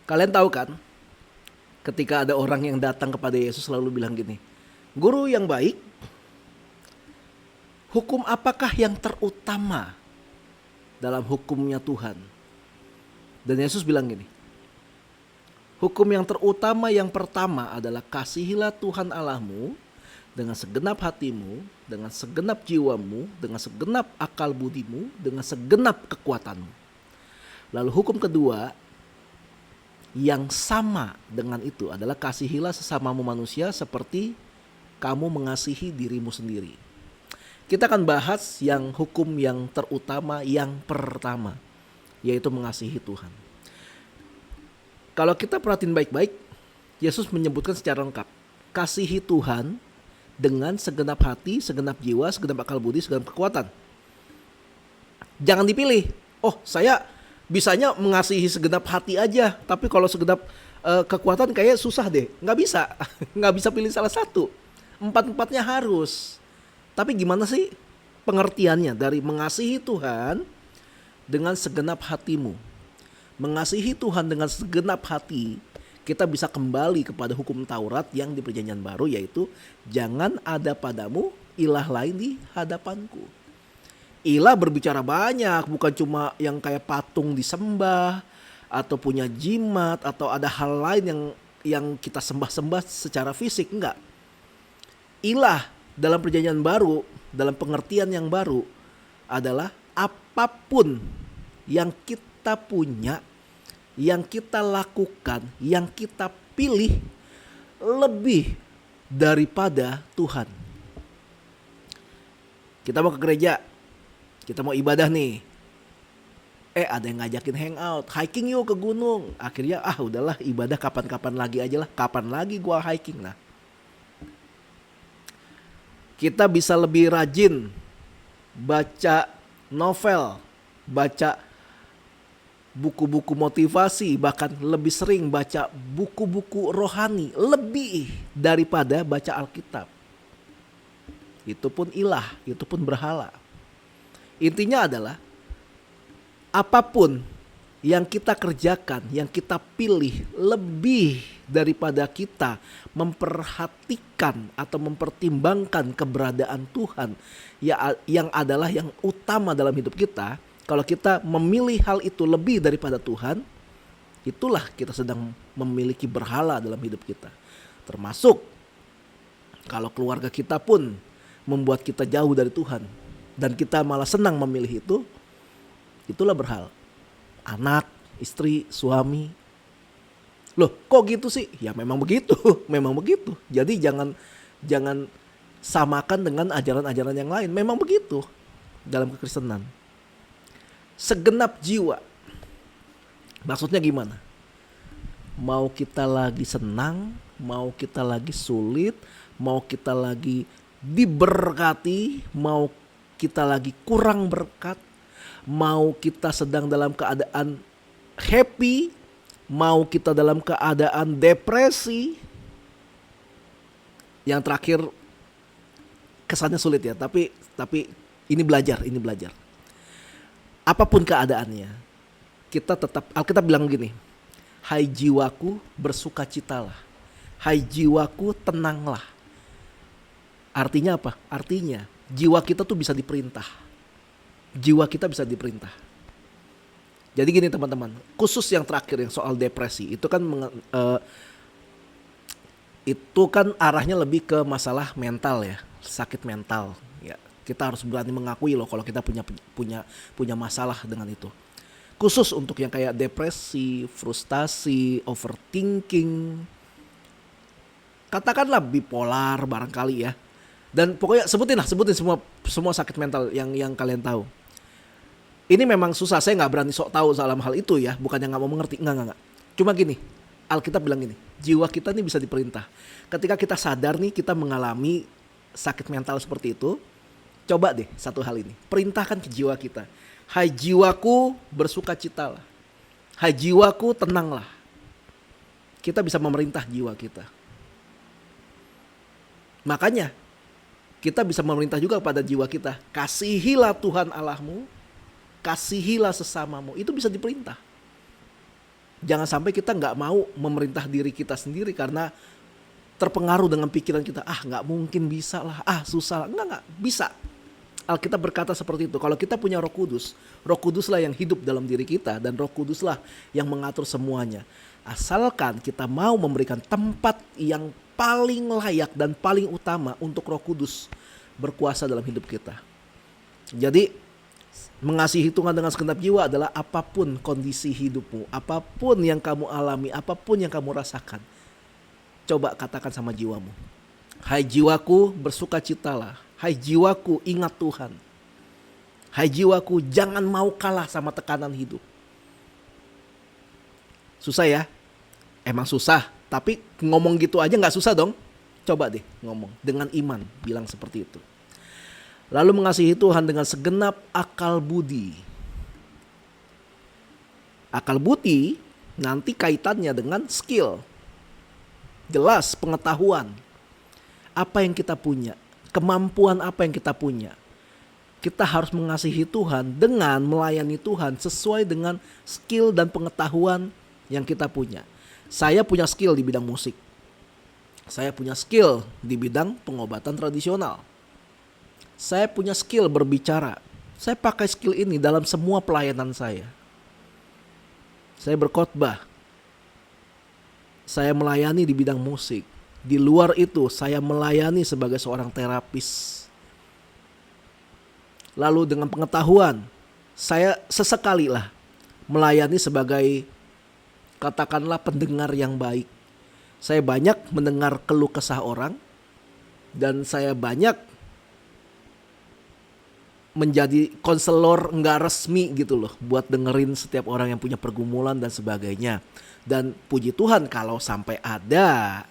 Kalian tahu kan, ketika ada orang yang datang kepada Yesus selalu bilang gini, "Guru yang baik, hukum apakah yang terutama dalam hukumnya Tuhan?" Dan Yesus bilang gini, hukum yang terutama yang pertama adalah kasihilah Tuhan Allahmu dengan segenap hatimu, dengan segenap jiwamu, dengan segenap akal budimu, dengan segenap kekuatanmu. Lalu hukum kedua yang sama dengan itu adalah kasihilah sesamamu manusia seperti kamu mengasihi dirimu sendiri. Kita akan bahas yang hukum yang terutama yang pertama, yaitu mengasihi Tuhan. Kalau kita perhatiin baik-baik, Yesus menyebutkan secara lengkap, kasihi Tuhan dengan segenap hati, segenap jiwa, segenap akal budi, segenap kekuatan. Jangan dipilih. Oh, saya bisanya mengasihi segenap hati aja, tapi kalau segenap kekuatan kayak susah deh. Nggak bisa, nggak bisa pilih salah satu. Empat-empatnya harus. Tapi gimana sih pengertiannya dari mengasihi Tuhan dengan segenap hatimu? Mengasihi Tuhan dengan segenap hati, kita bisa kembali kepada hukum Taurat yang di Perjanjian Baru, yaitu jangan ada padamu ilah lain di hadapanku. Ilah berbicara banyak, bukan cuma yang kayak patung disembah atau punya jimat atau ada hal lain yang kita sembah-sembah secara fisik, enggak. Ilah dalam Perjanjian Baru, dalam pengertian yang baru adalah apapun yang kita punya, yang kita lakukan, yang kita pilih lebih daripada Tuhan. Kita mau ke gereja, kita mau ibadah nih. Ada yang ngajakin hangout, hiking yuk ke gunung. Akhirnya udahlah ibadah kapan-kapan lagi aja lah. Kapan lagi gua hiking lah. Kita bisa lebih rajin baca novel, baca buku-buku motivasi, bahkan lebih sering baca buku-buku rohani lebih daripada baca Alkitab. Itu pun ilah, itu pun berhala. Intinya adalah apapun yang kita kerjakan, yang kita pilih lebih daripada kita memperhatikan atau mempertimbangkan keberadaan Tuhan yang adalah yang utama dalam hidup kita. Kalau kita memilih hal itu lebih daripada Tuhan, itulah kita sedang memiliki berhala dalam hidup kita. Termasuk kalau keluarga kita pun membuat kita jauh dari Tuhan dan kita malah senang memilih itu, itulah berhala. Anak, istri, suami. Loh, kok gitu sih? Ya memang begitu, memang begitu. Jadi jangan samakan dengan ajaran-ajaran yang lain. Memang begitu dalam kekristenan. Segenap jiwa. Maksudnya gimana? Mau kita lagi senang, mau kita lagi sulit, mau kita lagi diberkati, mau kita lagi kurang berkat, mau kita sedang dalam keadaan happy, mau kita dalam keadaan depresi. Yang terakhir kesannya sulit ya, tapi ini belajar. Apapun keadaannya, kita tetap, Alkitab bilang gini, hai jiwaku bersukacitalah, hai jiwaku tenanglah. Artinya apa? Artinya jiwa kita tuh bisa diperintah. Jiwa kita bisa diperintah. Jadi gini teman-teman, khusus yang terakhir yang soal depresi, itu kan arahnya lebih ke masalah mental ya, sakit mental ya. Kita harus berani mengakui loh kalau kita punya masalah dengan itu. Khusus untuk yang kayak depresi, frustasi, overthinking, katakanlah bipolar barangkali ya. Dan pokoknya sebutin semua sakit mental yang kalian tahu. Ini memang susah, saya nggak berani sok tahu dalam hal itu ya, bukannya nggak mau mengerti, enggak. Cuma gini, Alkitab bilang gini, jiwa kita nih bisa diperintah. Ketika kita sadar nih kita mengalami sakit mental seperti itu, coba deh satu hal ini, perintahkan ke jiwa kita, hai jiwaku bersukacitalah, hai jiwaku tenanglah. Kita bisa memerintah jiwa kita. Makanya kita bisa memerintah juga kepada jiwa kita, kasihilah Tuhan Allahmu, kasihilah sesamamu. Itu bisa diperintah. Jangan sampai kita nggak mau memerintah diri kita sendiri karena terpengaruh dengan pikiran kita, nggak mungkin bisa lah, susah lah. Nggak bisa. Alkitab berkata seperti itu. Kalau kita punya Roh Kuduslah yang hidup dalam diri kita, dan Roh Kuduslah yang mengatur semuanya. Asalkan kita mau memberikan tempat yang paling layak dan paling utama untuk Roh Kudus berkuasa dalam hidup kita. Jadi mengasihi Tuhan dengan segenap jiwa adalah apapun kondisi hidupmu, apapun yang kamu alami, apapun yang kamu rasakan. Coba katakan sama jiwamu, hai jiwaku, bersukacitalah. Hai jiwaku, ingat Tuhan. Hai jiwaku, jangan mau kalah sama tekanan hidup. Susah ya? Emang susah, tapi ngomong gitu aja gak susah dong. Coba deh ngomong dengan iman, bilang seperti itu. Lalu mengasihi Tuhan dengan segenap akal budi. Akal budi nanti kaitannya dengan skill. Jelas, pengetahuan. Apa yang kita punya, kemampuan apa yang kita punya. Kita harus mengasihi Tuhan dengan melayani Tuhan sesuai dengan skill dan pengetahuan yang kita punya. Saya punya skill di bidang musik. Saya punya skill di bidang pengobatan tradisional. Saya punya skill berbicara. Saya pakai skill ini dalam semua pelayanan saya. Saya berkhotbah. Saya melayani di bidang musik. Di luar itu saya melayani sebagai seorang terapis. Lalu dengan pengetahuan, saya sesekali lah melayani sebagai, katakanlah, pendengar yang baik. Saya banyak mendengar keluh kesah orang, dan saya banyak menjadi konselor nggak resmi gitu loh, buat dengerin setiap orang yang punya pergumulan dan sebagainya. Dan puji Tuhan kalau sampai ada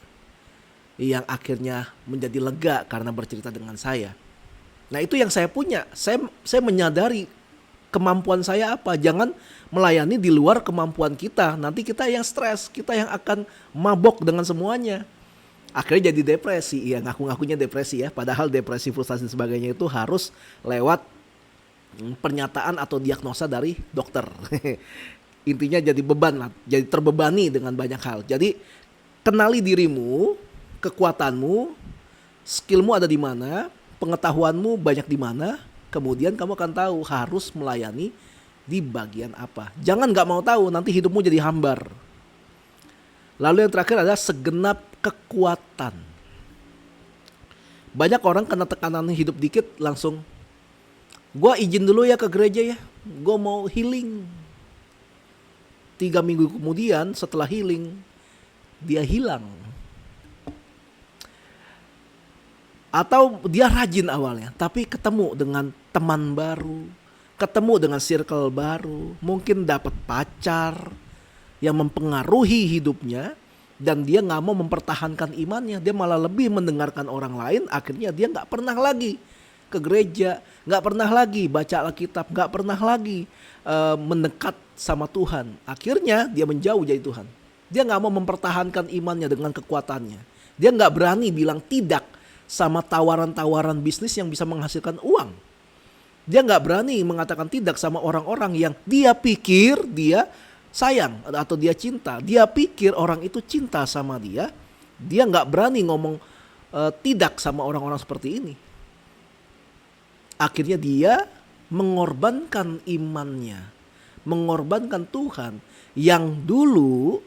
yang akhirnya menjadi lega karena bercerita dengan saya. Nah itu yang saya punya. Saya menyadari kemampuan saya apa. Jangan melayani di luar kemampuan kita. Nanti kita yang stres, kita yang akan mabok dengan semuanya. Akhirnya jadi depresi. Ya ngaku-ngakunya depresi ya. Padahal depresi, frustasi dan sebagainya itu harus lewat pernyataan atau diagnosa dari dokter. Intinya jadi beban lah. Jadi terbebani dengan banyak hal. Jadi kenali dirimu, kekuatanmu, skillmu ada di mana, pengetahuanmu banyak di mana. Kemudian kamu akan tahu harus melayani di bagian apa. Jangan gak mau tahu, nanti hidupmu jadi hambar. Lalu yang terakhir adalah segenap kekuatan. Banyak orang kena tekanan hidup dikit langsung, gua izin dulu ya ke gereja ya, gua mau healing. 3 minggu kemudian setelah healing, dia hilang. Atau dia rajin awalnya, tapi ketemu dengan teman baru, ketemu dengan circle baru, mungkin dapat pacar yang mempengaruhi hidupnya, dan dia gak mau mempertahankan imannya. Dia malah lebih mendengarkan orang lain. Akhirnya dia gak pernah lagi ke gereja, gak pernah lagi baca Alkitab, gak pernah lagi mendekat sama Tuhan. Akhirnya dia menjauh dari Tuhan. Dia gak mau mempertahankan imannya dengan kekuatannya. Dia gak berani bilang tidak sama tawaran-tawaran bisnis yang bisa menghasilkan uang. Dia gak berani mengatakan tidak sama orang-orang yang dia pikir dia sayang atau dia cinta. Dia pikir orang itu cinta sama dia. Dia gak berani ngomong tidak sama orang-orang seperti ini. Akhirnya dia mengorbankan imannya, mengorbankan Tuhan yang dulu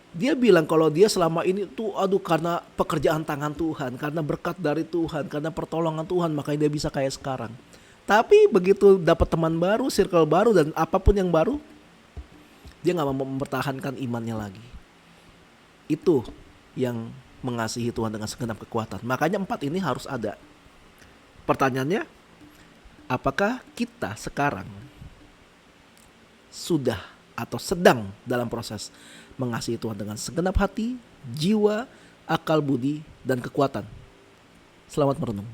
dia bilang kalau dia selama ini tuh karena pekerjaan tangan Tuhan, karena berkat dari Tuhan, karena pertolongan Tuhan, makanya dia bisa kayak sekarang. Tapi begitu dapat teman baru, circle baru, dan apapun yang baru, dia gak mau mempertahankan imannya lagi. Itu yang mengasihi Tuhan dengan segenap kekuatan. Makanya 4 ini harus ada. Pertanyaannya, apakah kita sekarang sudah atau sedang dalam proses mengasihi Tuhan dengan segenap hati, jiwa, akal budi, dan kekuatan? Selamat merenung.